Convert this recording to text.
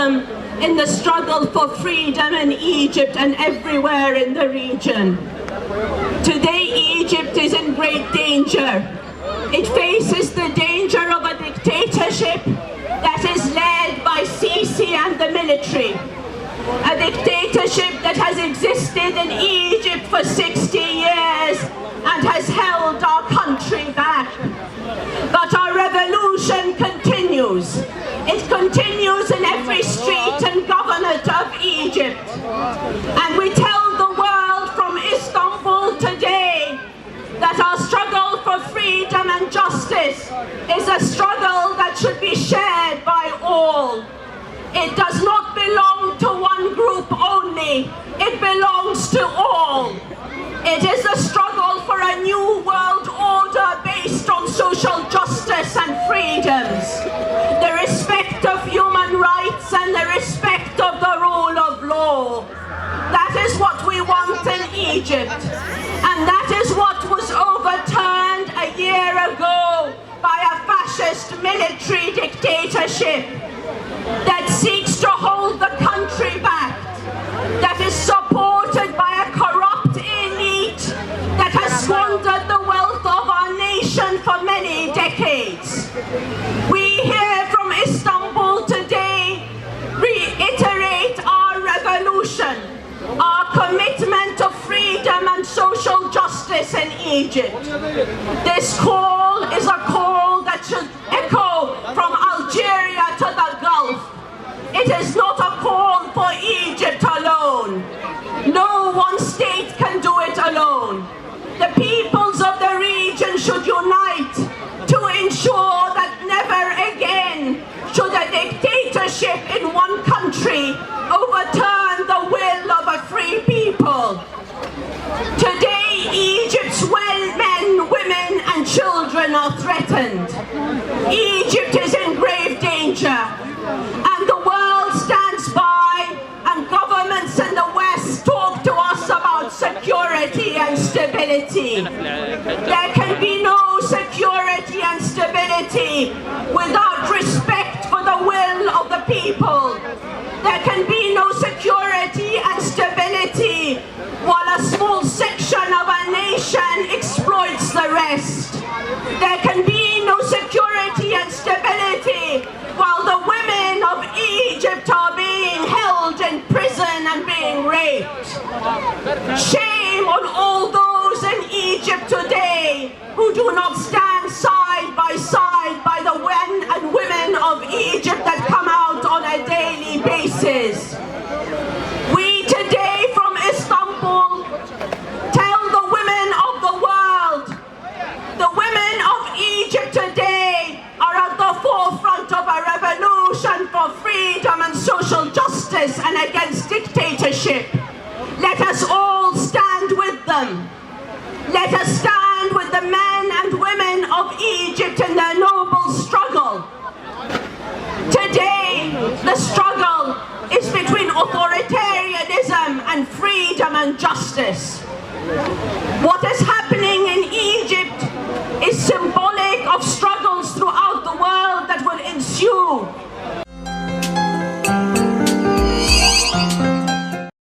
them in the struggle for freedom in Egypt and everywhere in the region. Today, Egypt is in great danger. It faces the danger of a dictatorship that is led by Sisi and the military. A dictatorship that has existed in Egypt for 60 years and has held our country back. But our revolution continues. It continues in every street and governorate of Egypt. And we tell the world from Istanbul today that our struggle for freedom and justice is a struggle that should be shared by all. It does not belong to one group only. It belongs to all. It is a struggle for a new world order based on social justice and freedoms, the respect of human rights and the respect of the rule of law. That is what we want in Egypt. And that is what was overturned a year ago by a fascist military dictatorship that seeks to hold the country back, that is supported by a corrupt elite that has squandered the wealth of our nation for many decades. We here from Istanbul today reiterate our revolution, our commitment to freedom and social justice in Egypt. This call is a call that should echo from Algeria to the Gulf. It is not a call for Egypt alone. No one state can do it alone. The peoples of the region should unite to ensure that never again should a dictatorship in one country overturn the will of a free people. Today, Egypt's men, women and children are threatened. Egypt is in grave danger, and the world stands by, and governments in the West talk to us about security and stability. There can be no security and stability without respect for the will of the people. There can be no security and stability while a small section of a nation exploits the rest. There can be no security and stability while the women of Egypt are being held in prison and being raped. Shame on all those in Egypt today who do not stand side by the men and women of Egypt that come out on a daily basis. We today from Istanbul tell the women of the world, the women of Egypt today are at the forefront of a revolution for freedom and social justice and against dictatorship. Let us all stand with them. Let us stand with the men and women of Egypt in their noble struggle. Today, the struggle is between authoritarianism and freedom and justice. What is happening in Egypt